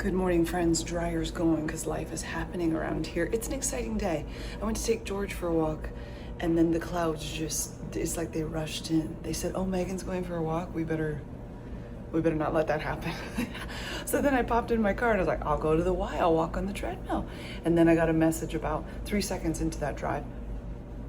Good morning, friends. Dryer's going because life is happening around here. It's an exciting day. I went to take George for a walk, and then the clouds it's like they rushed in. They said, oh, Megan's going for a walk. We better not let that happen. So then I popped in my car and I was like, I'll go to the Y, I'll walk on the treadmill. And then I got a message about 3 seconds into that drive.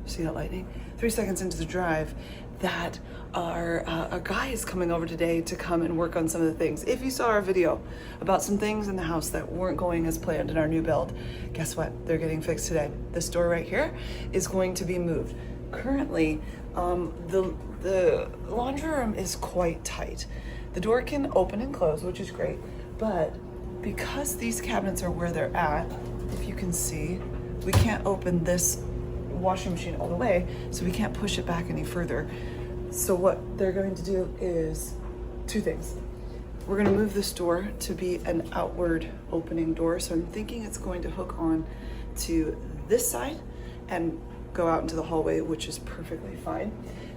See that lightning? 3 seconds into the drive that a guy is coming over today to come and work on some of the things. If you saw our video about some things in the house that weren't going as planned in our new build, guess what? They're getting fixed today. This door right here is going to be moved. Currently, the laundry room is quite tight. The door can open and close, which is great, but because these cabinets are where they're at, if you can see, we can't open this washing machine all the way, so we can't push it back any further. So what they're going to do is two things. We're going to move this door to be an outward opening door, so I'm thinking it's going to hook on to this side and go out into the hallway, which is perfectly fine.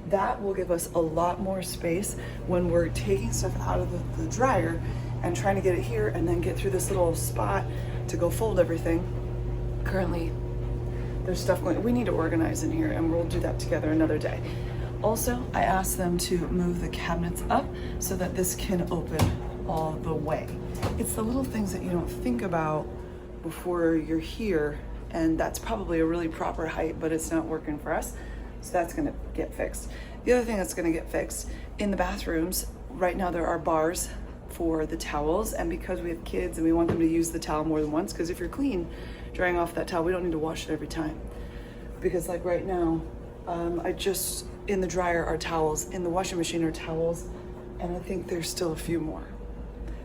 That will give us a lot more space when we're taking stuff out of the dryer and trying to get it here and then get through this little spot to go fold everything. Currently, there's stuff going, we need to organize in here, and we'll do that together another day. Also, I asked them to move the cabinets up so that this can open all the way. It's the little things that you don't think about before you're here, and that's probably a really proper height, but it's not working for us. So that's gonna get fixed. The other thing that's gonna get fixed, in the bathrooms, right now there are bars for the towels, and because we have kids and we want them to use the towel more than once, because if you're clean, drying off that towel, we don't need to wash it every time. Because like right now, in the dryer are towels, in the washing machine are towels, and I think there's still a few more.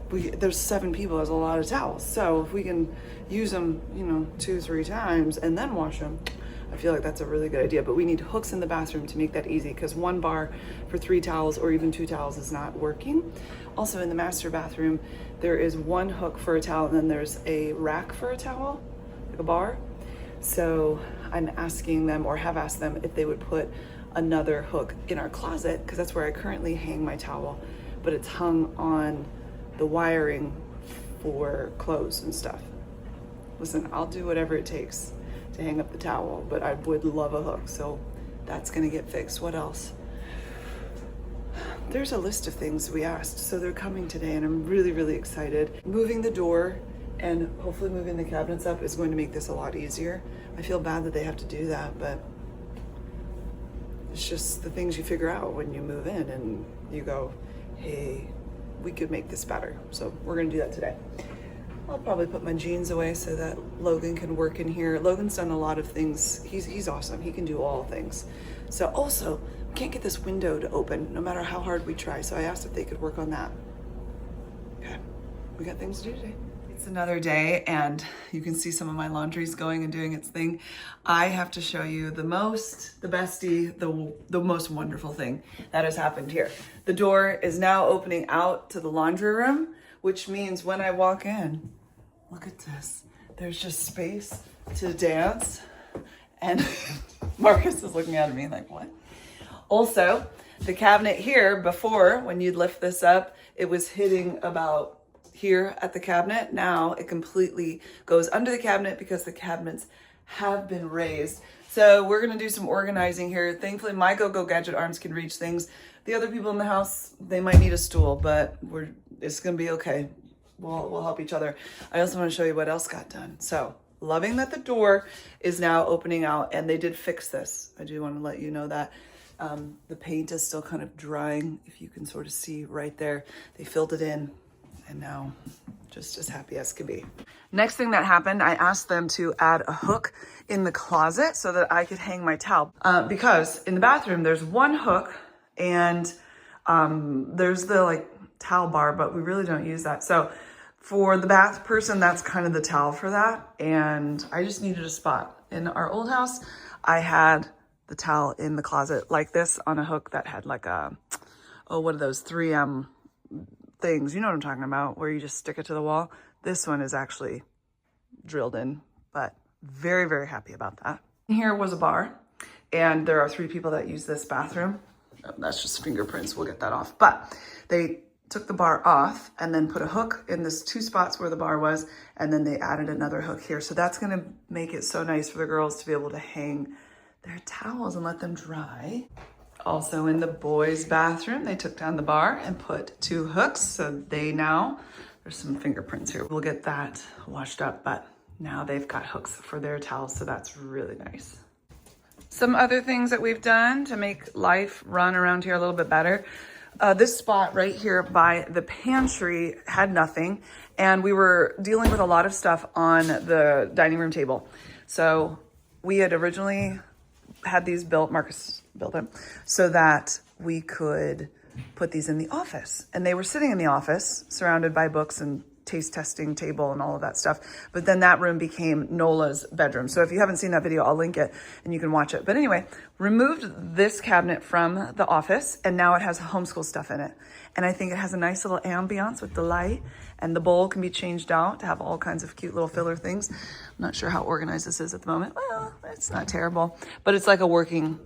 There's 7 people, there's a lot of towels. So if we can use them, 2-3 times and then wash them, I feel like that's a really good idea. But we need hooks in the bathroom to make that easy, because 1 bar for 3 towels or even 2 towels is not working. Also in the master bathroom, there is 1 hook for a towel, and then there's a rack for a towel, like a bar. So I'm asking them, or have asked them, if they would put another hook in our closet, because that's where I currently hang my towel, but it's hung on the wiring for clothes and stuff. Listen, I'll do whatever it takes to hang up the towel, but I would love a hook, so that's gonna get fixed. What else? There's a list of things we asked, so they're coming today, and I'm really, really excited. Moving the door and hopefully moving the cabinets up is going to make this a lot easier. I feel bad that they have to do that, but it's just the things you figure out when you move in and you go, hey, we could make this better. So we're gonna do that today. I'll probably put my jeans away so that Logan can work in here. Logan's done a lot of things. He's awesome. He can do all things. So also, we can't get this window to open no matter how hard we try. So I asked if they could work on that. Okay, we got things to do today. It's another day, and you can see some of my laundry's going and doing its thing. I have to show you the bestie, the most wonderful thing that has happened here. The door is now opening out to the laundry room, which means when I walk in, look at this. There's just space to dance. And Marcus is looking at me like, what? Also, the cabinet here, before, when you'd lift this up, it was hitting about here at the cabinet. Now it completely goes under the cabinet because the cabinets have been raised. So we're gonna do some organizing here. Thankfully, my Go-Go Gadget arms can reach things. The other people in the house, they might need a stool, but it's gonna be okay. We'll help each other. I also wanna show you what else got done. So, loving that the door is now opening out, and they did fix this. I do wanna let you know that. The paint is still kind of drying, if you can sort of see right there. They filled it in, and now just as happy as can be. Next thing that happened, I asked them to add a hook in the closet so that I could hang my towel. Because in the bathroom, there's 1 hook, and there's the towel bar, but we really don't use that. So for the bath person, that's kind of the towel for that. And I just needed a spot. In our old house, I had the towel in the closet like this on a hook that had like a, what are those 3M things, you know what I'm talking about, where you just stick it to the wall. This one is actually drilled in, but very, very happy about that. Here was a bar, and there are 3 people that use this bathroom. Oh, that's just fingerprints, we'll get that off. But they took the bar off and then put a hook in this 2 spots where the bar was, and then they added another hook here. So that's gonna make it so nice for the girls to be able to hang their towels and let them dry. Also in the boys' bathroom, they took down the bar and put 2 hooks. So there's some fingerprints here. We'll get that washed up, but now they've got hooks for their towels. So that's really nice. Some other things that we've done to make life run around here a little bit better. This spot right here by the pantry had nothing, and we were dealing with a lot of stuff on the dining room table. So we had originally had these built, Marcus built them, so that we could put these in the office. And they were sitting in the office surrounded by books and taste testing table and all of that stuff. But then that room became Nola's bedroom. So if you haven't seen that video, I'll link it and you can watch it. But anyway, removed this cabinet from the office, and now it has homeschool stuff in it. And I think it has a nice little ambiance with the light, and the bowl can be changed out to have all kinds of cute little filler things. I'm not sure how organized this is at the moment. Well, it's not terrible, but it's like a working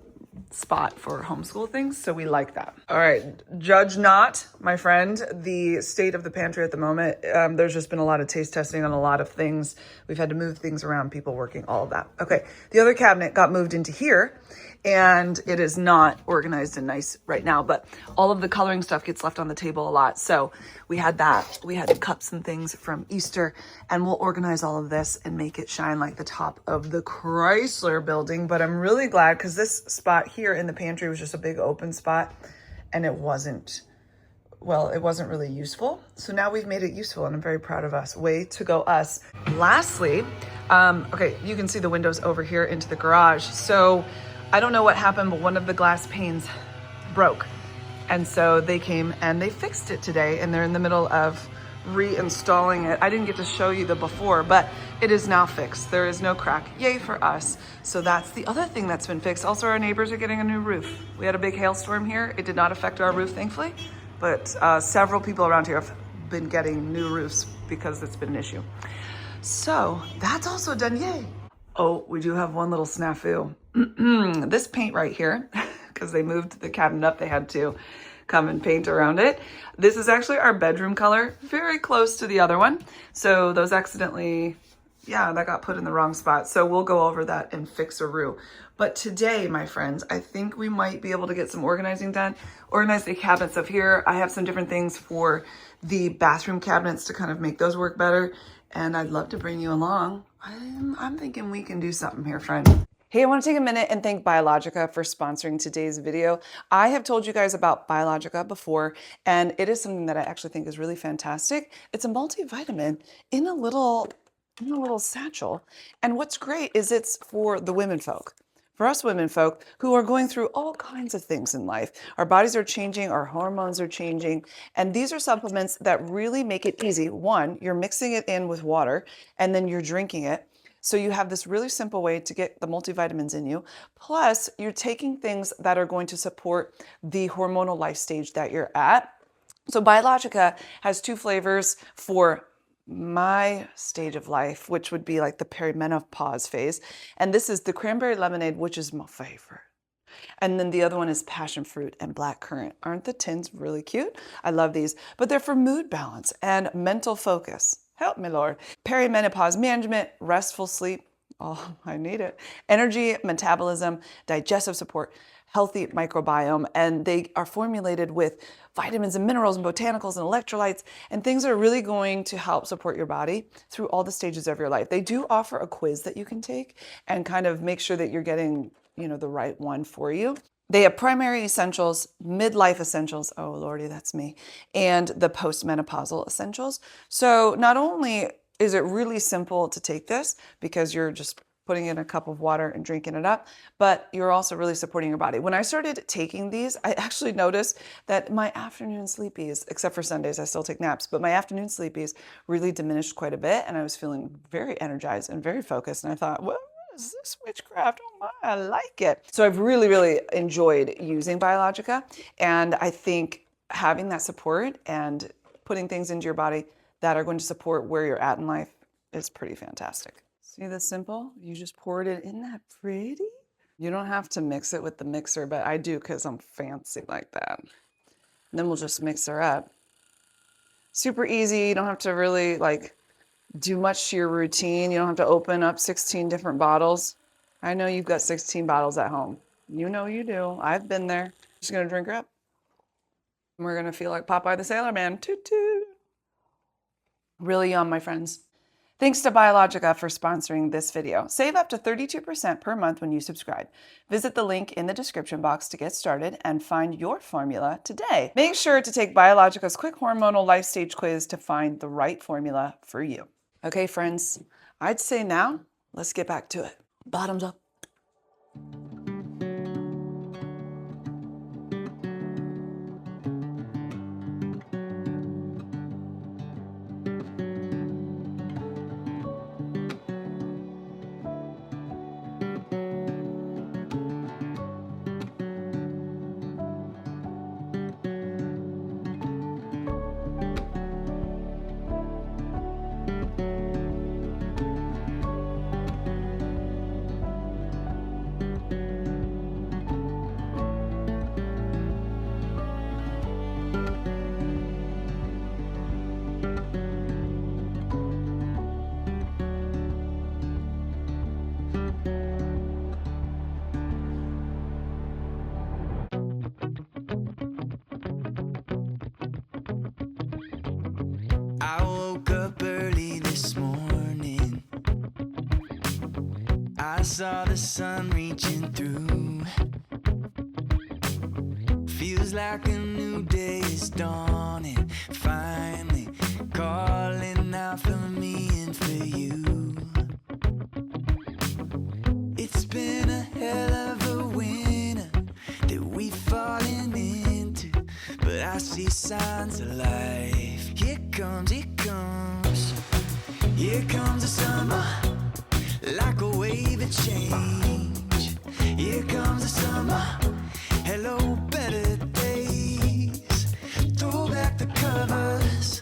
spot for homeschool things, so we like that. All right, judge not, my friend, the state of the pantry at the moment. There's just been a lot of taste testing on a lot of things. We've had to move things around, people working, all of that. Okay, the other cabinet got moved into here, and it is not organized and nice right now, but all of the coloring stuff gets left on the table a lot. So we had that. We had cups and things from Easter, and we'll organize all of this and make it shine like the top of the Chrysler building. But I'm really glad, because this spot here in the pantry was just a big open spot, and it wasn't really useful. So now we've made it useful, and I'm very proud of us. Way to go, us. Lastly, okay, you can see the windows over here into the garage. So I don't know what happened, but one of the glass panes broke. And so they came and they fixed it today, and they're in the middle of reinstalling it. I didn't get to show you the before, but it is now fixed. There is no crack. Yay for us. So that's the other thing that's been fixed. Also, our neighbors are getting a new roof. We had a big hailstorm here. It did not affect our roof, thankfully, but several people around here have been getting new roofs because it's been an issue. So that's also done. Yay. Oh, we do have one little snafu. This paint right here, because they moved the cabinet up, they had to come and paint around it. This is actually our bedroom color, very close to the other one. So those accidentally, yeah, that got put in the wrong spot. So we'll go over that and fix-a-roo. But today, my friends, I think we might be able to get some organizing done. Organize the cabinets up here. I have some different things for the bathroom cabinets to kind of make those work better. And I'd love to bring you along. I'm thinking we can do something here, friend. Hey, I want to take a minute and thank Biologica for sponsoring today's video. I have told you guys about Biologica before, and it is something that I actually think is really fantastic. It's a multivitamin in a little satchel. And what's great is it's for the women folk. For us women folk who are going through all kinds of things in life. Our bodies are changing, our hormones are changing, and these are supplements that really make it easy. One, you're mixing it in with water, and then you're drinking it. So you have this really simple way to get the multivitamins in you. Plus, you're taking things that are going to support the hormonal life stage that you're at. So Biologica has 2 flavors for my stage of life, which would be like the perimenopause phase. And this is the cranberry lemonade, which is my favorite. And then the other one is passion fruit and black currant. Aren't the tins really cute? I love these, but they're for mood balance and mental focus. Help me, Lord. Perimenopause management, restful sleep. Oh, I need it. Energy, metabolism, digestive support, healthy microbiome. And they are formulated with vitamins and minerals and botanicals and electrolytes and things that are really going to help support your body through all the stages of your life. They do offer a quiz that you can take and kind of make sure that you're getting, the right one for you. They have primary essentials, midlife essentials, oh lordy, that's me, and the postmenopausal essentials. So not only is it really simple to take this because you're just putting in a cup of water and drinking it up, but you're also really supporting your body. When I started taking these, I actually noticed that my afternoon sleepies, except for Sundays, I still take naps, but my afternoon sleepies really diminished quite a bit, and I was feeling very energized and very focused, and I thought, well, is this witchcraft? Oh my, I like it. So I've really, really enjoyed using Biologica. And I think having that support and putting things into your body that are going to support where you're at in life is pretty fantastic. See this simple? You just poured it in that pretty? You don't have to mix it with the mixer, but I do because I'm fancy like that. And then we'll just mix her up. Super easy. You don't have to really like do much to your routine. You don't have to open up 16 different bottles. I know you've got 16 bottles at home. You know you do. I've been there. Just gonna drink her up. We're gonna feel like Popeye the Sailor Man. Toot toot. Really yum, my friends. Thanks to Biologica for sponsoring this video. Save up to 32% per month when you subscribe. Visit the link in the description box to get started and find your formula today. Make sure to take Biologica's quick hormonal life stage quiz to find the right formula for you. Okay, friends, I'd say now, let's get back to it. Bottoms up. I woke up early this morning. I saw the sun reaching through. Feels like a new day is dawning. Finally calling out for me and for you. It's been a hell of a winter that we've fallen into, but I see signs of life. Here comes, here comes. Here comes the summer, like a wave of change. Here comes the summer, hello, better days. Throw back the covers,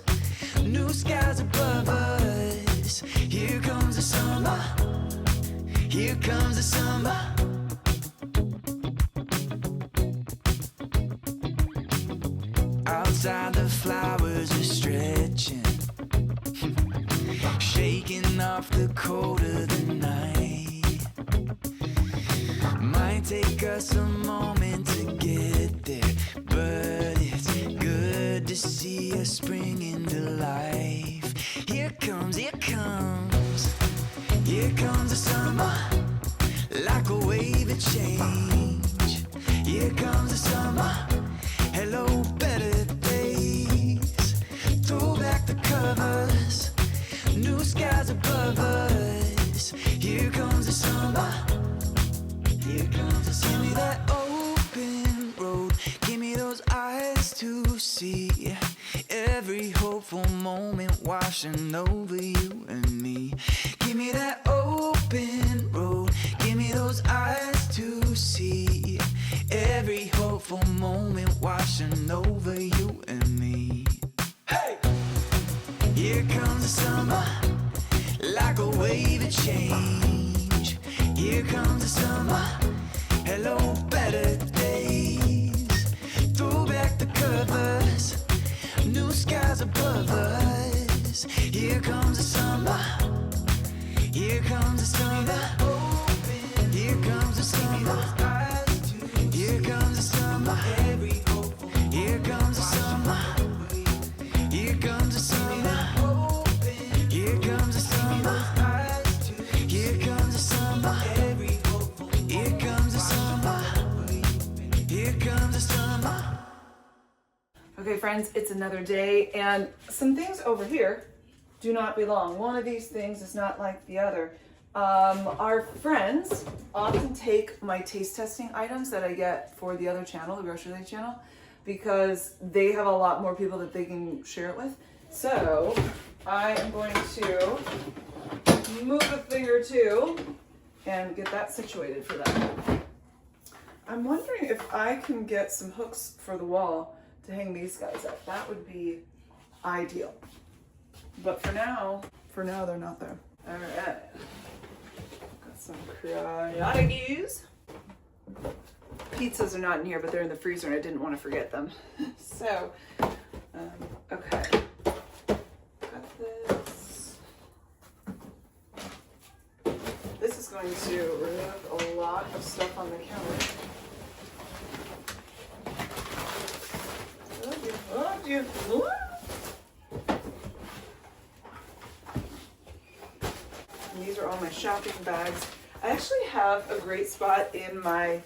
new skies above us. Here comes the summer, here comes the summer. Outside the flowers are stretching, shaking off the cold of the night. Might take us a moment to get there, but it's good to see us springing to life. Here comes, here comes. Here comes the summer, like a wave of change. Here comes the summer, hello, better days. Throw back the covers, new skies above us. Here comes the summer, here comes the summer. Give me that open road, give me those eyes to see every hopeful moment washing over you and me. Give me that open road, give me those eyes to see every hopeful moment washing over you and me. Hey! Here comes the summer, like a wave of change. Here comes the summer, hello, better days. Throw back the covers, new skies above us. Here comes the summer, here comes the summer. Here comes the summer, here comes the summer. Here comes the summer, here comes the summer. Here comes the summer, here comes the summer. Here comes the summer, here comes the summer. Okay, friends, it's another day, and some things over here do not belong. One of these things is not like the other. Our friends often take my taste testing items that I get for the other channel, the Grocery Lady channel, because they have a lot more people that they can share it with. So I am going to move a thing or two and get that situated for them. I'm wondering if I can get some hooks for the wall to hang these guys up. That would be ideal. But for now they're not there. All right. Got some cryonics. Pizzas are not in here, but they're in the freezer and I didn't want to forget them. So, okay. going to remove a lot of stuff on the counter. Oh dear. And these are all my shopping bags. I actually have a great spot in my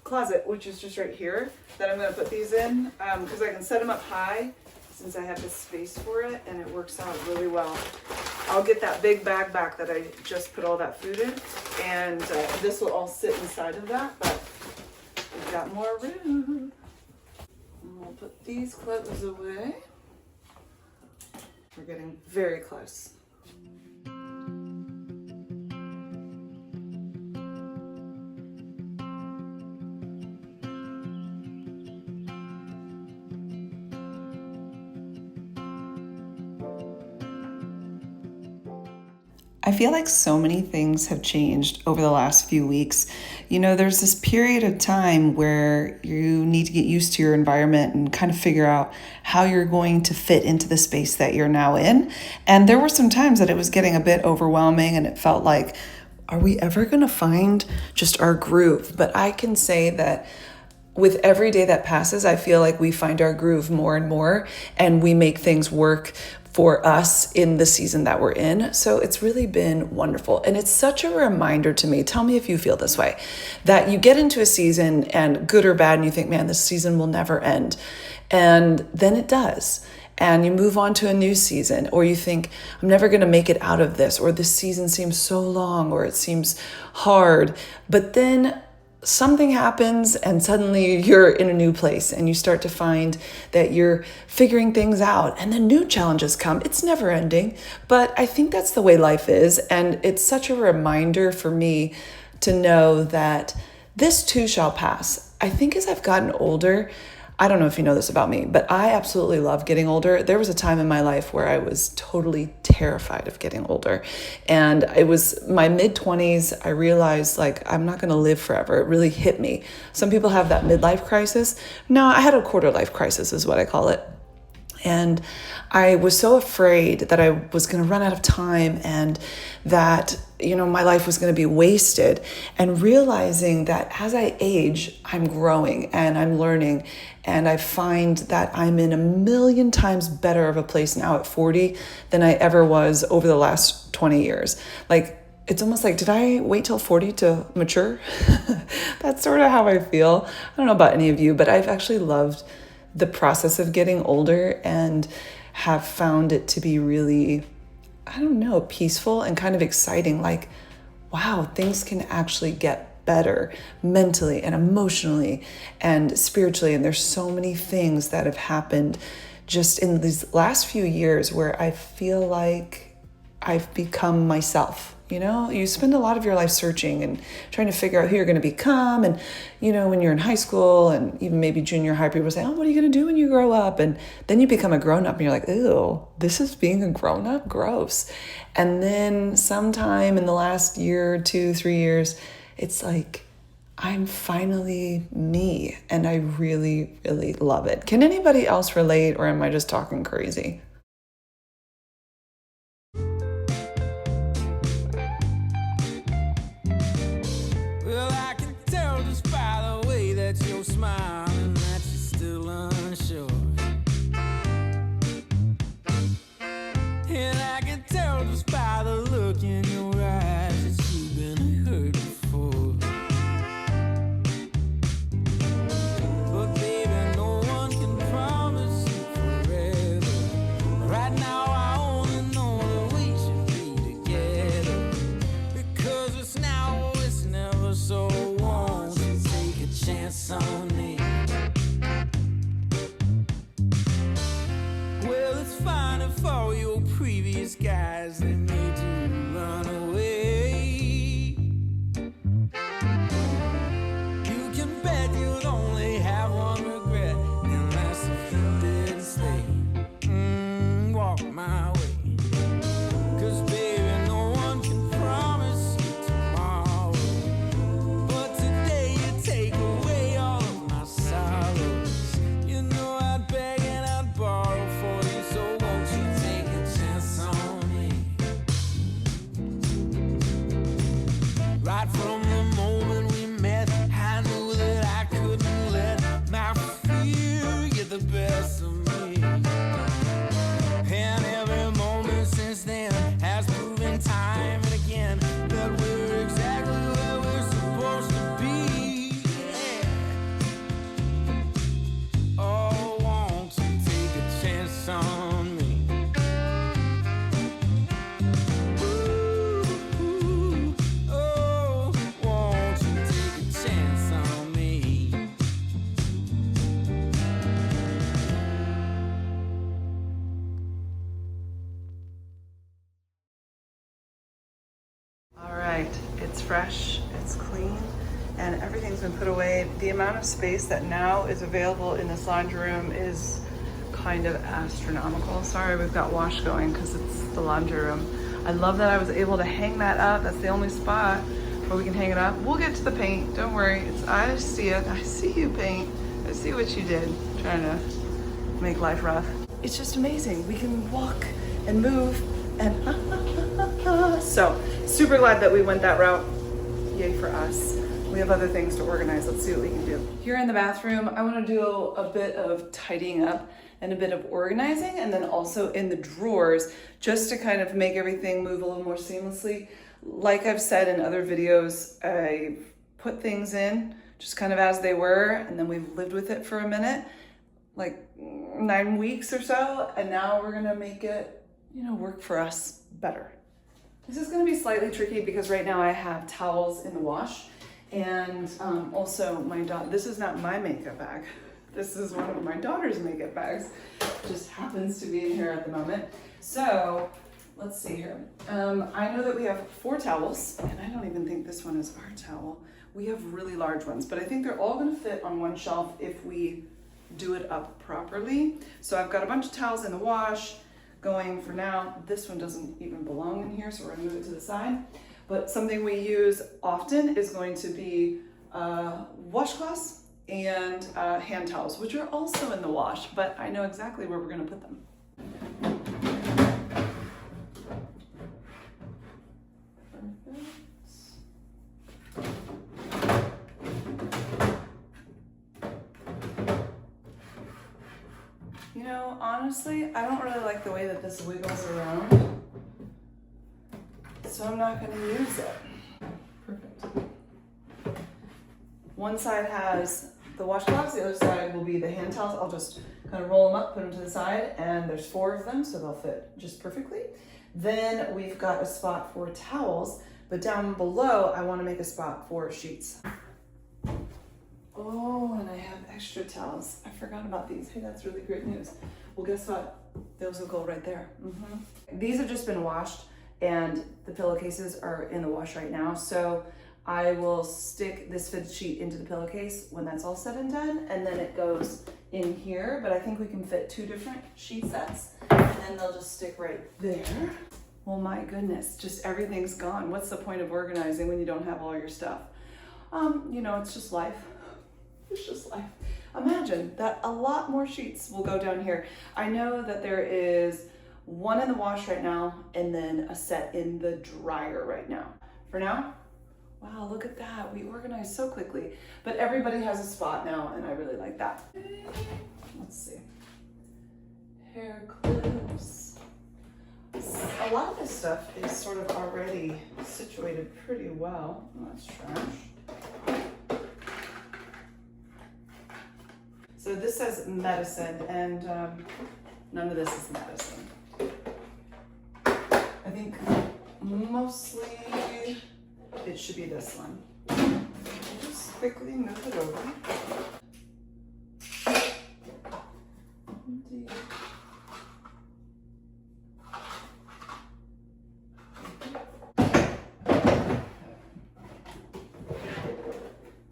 closet, which is just right here, that I'm going to put these in because I can set them up high since I have the space for it, and it works out really well. I'll get that big bag back that I just put all that food in, and this will all sit inside of that, but we've got more room. And we'll put these clothes away. We're getting very close. I feel like so many things have changed over the last few weeks. You know, there's this period of time where you need to get used to your environment and kind of figure out how you're going to fit into the space that you're now in. And there were some times that it was getting a bit overwhelming and it felt like, are we ever going to find just our groove? But I can say that with every day that passes, I feel like we find our groove more and more, and we make things work for us in the season that we're in. So it's really been wonderful. And it's such a reminder to me, tell me if you feel this way, that you get into a season and good or bad, and you think, man, this season will never end. And then it does. And you move on to a new season, or you think, I'm never going to make it out of this, or this season seems so long, or it seems hard. But then something happens and suddenly you're in a new place and you start to find that you're figuring things out, and then new challenges come. It's never ending, but I think that's the way life is. And it's such a reminder for me to know that this too shall pass. I think as I've gotten older, I don't know if you know this about me, but I absolutely love getting older. There was a time in my life where I was totally terrified of getting older. And it was my mid-20s. I realized, like, I'm not going to live forever. It really hit me. Some people have that midlife crisis. No, I had a quarter life crisis is what I call it. And I was so afraid that I was going to run out of time and that, you know, my life was going to be wasted, and realizing that as I age, I'm growing and I'm learning, and I find that I'm in a million times better of a place now at 40 than I ever was over the last 20 years. Like, it's almost like, did I wait till 40 to mature? That's sort of how I feel. I don't know about any of you, but I've actually loved the process of getting older and have found it to be really, I don't know, peaceful and kind of exciting. Like, wow, things can actually get better mentally and emotionally and spiritually. And there's so many things that have happened just in these last few years where I feel like I've become myself. You know, you spend a lot of your life searching and trying to figure out who you're going to become. And, you know, when you're in high school and even maybe junior high, people say, oh, what are you going to do when you grow up? And then you become a grown up and you're like, ew, this is being a grown up? Gross. And then sometime in the last year, 2, 3 years, it's like, I'm finally me. And I really, really love it. Can anybody else relate, or am I just talking crazy? You're smiling, that you're still unsure. And I can tell just by the look in your eyes that you've been hurt before. But baby, no one can promise you forever. Right now I only know that we should be together, because it's now or it's never. So won't you take a chance on me? right from the moment we met. I knew that I couldn't let my fear get the best of me. And every moment since then has proven time and again that we're exactly where we're supposed to be. Yeah. Oh, won't you take a chance on me? Ooh, oh, won't you take a chance on me? All right, it's fresh, it's clean, and everything's been put away. The amount of space that now is available in this laundry room is kind of astronomical. Sorry, we've got wash going because it's the laundry room. I love that I was able to hang that up. That's the only spot where we can hang it up. We'll get to the paint, don't worry. I see it, I see you paint. I see what you did, trying to make life rough. It's just amazing. We can walk and move and so super glad that we went that route. Yay for us. We have other things to organize. Let's see what we can do. Here in the bathroom, I want to do a bit of tidying up and a bit of organizing, and then also in the drawers, just to kind of make everything move a little more seamlessly. Like I've said in other videos, I put things in just kind of as they were, and then we've lived with it for a minute, like 9 weeks or so, and now we're gonna make it, you know, work for us better. This is gonna be slightly tricky because right now I have towels in the wash, and also my daughter, this is not my makeup bag. This is one of my daughter's makeup bags. Just happens to be in here at the moment. So let's see here. I know that we have 4 towels, and I don't even think this one is our towel. We have really large ones, but I think they're all gonna fit on one shelf if we do it up properly. So I've got a bunch of towels in the wash going for now. This one doesn't even belong in here, so we're gonna move it to the side. But something we use often is going to be washcloths and hand towels, which are also in the wash, but I know exactly where we're gonna put them. You know, honestly, I don't really like the way that this wiggles around, so I'm not gonna use it. Perfect. One side has the washcloths, the other side will be the hand towels. I'll just kind of roll them up, put them to the side, and there's 4 of them, so they'll fit just perfectly. Then we've got a spot for towels, but down below, I wanna make a spot for sheets. Oh, and I have extra towels. I forgot about these. Hey, that's really great news. Well, guess what? Those will go right there. These have just been washed, and the pillowcases are in the wash right now, so I will stick this fitted sheet into the pillowcase when that's all said and done, and then it goes in here, but I think we can fit 2 different sheet sets, and then they'll just stick right there. Well, my goodness, just everything's gone. What's the point of organizing when you don't have all your stuff? You know, it's just life. It's just life. Imagine that a lot more sheets will go down here. I know that there is 1 in the wash right now, and then a set in the dryer right now. For now, wow, look at that. We organized so quickly, but everybody has a spot now, and I really like that. Let's see. Hair clips. A lot of this stuff is sort of already situated pretty well. Oh, that's trash. So this says medicine, and none of this is medicine. I think mostly it should be this one. Just quickly move it over.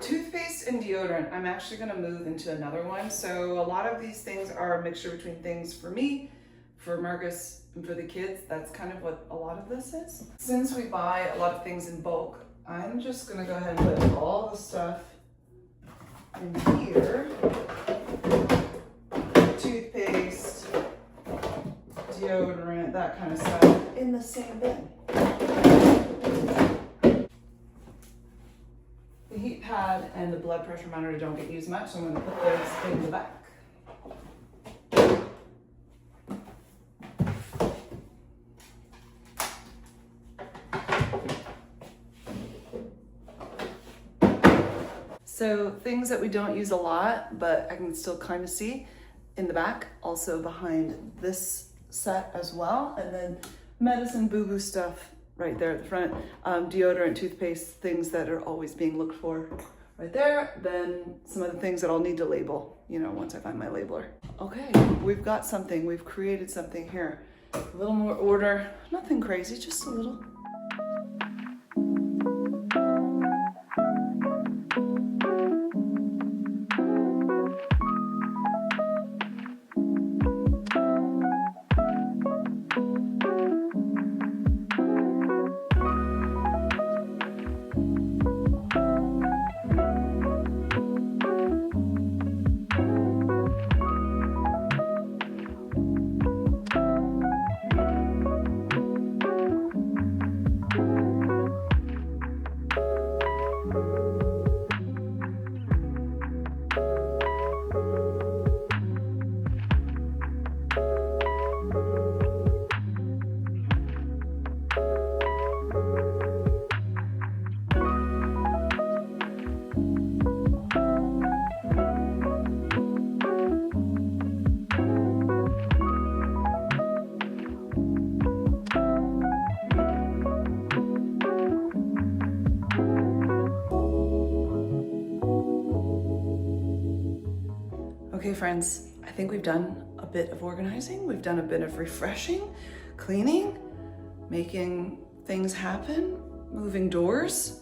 Toothpaste and deodorant, I'm actually gonna move into another one. So a lot of these things are a mixture between things for me, for Marcus, and for the kids. That's kind of what a lot of this is. Since we buy a lot of things in bulk, I'm just gonna go ahead and put all the stuff in here. Toothpaste, deodorant, that kind of stuff in the same bin. pressure monitor don't get used much, so I'm gonna put those in the back. So things that we don't use a lot, but I can still kind of see in the back, also behind this set as well. And then medicine, boo-boo stuff right there at the front. Deodorant, toothpaste, things that are always being looked for right there. Then some of the things that I'll need to label, you know, once I find my labeler. Okay, we've got something, we've created something here. A little more order, nothing crazy, just a little. Okay, friends, I think we've done a bit of organizing. We've done a bit of refreshing, cleaning, making things happen, moving doors,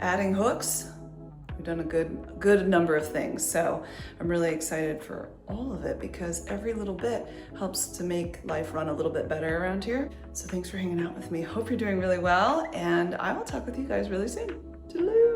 adding hooks. We've done a good number of things. So I'm really excited for all of it because every little bit helps to make life run a little bit better around here. So thanks for hanging out with me. Hope you're doing really well, and I will talk with you guys really soon. Toodaloo.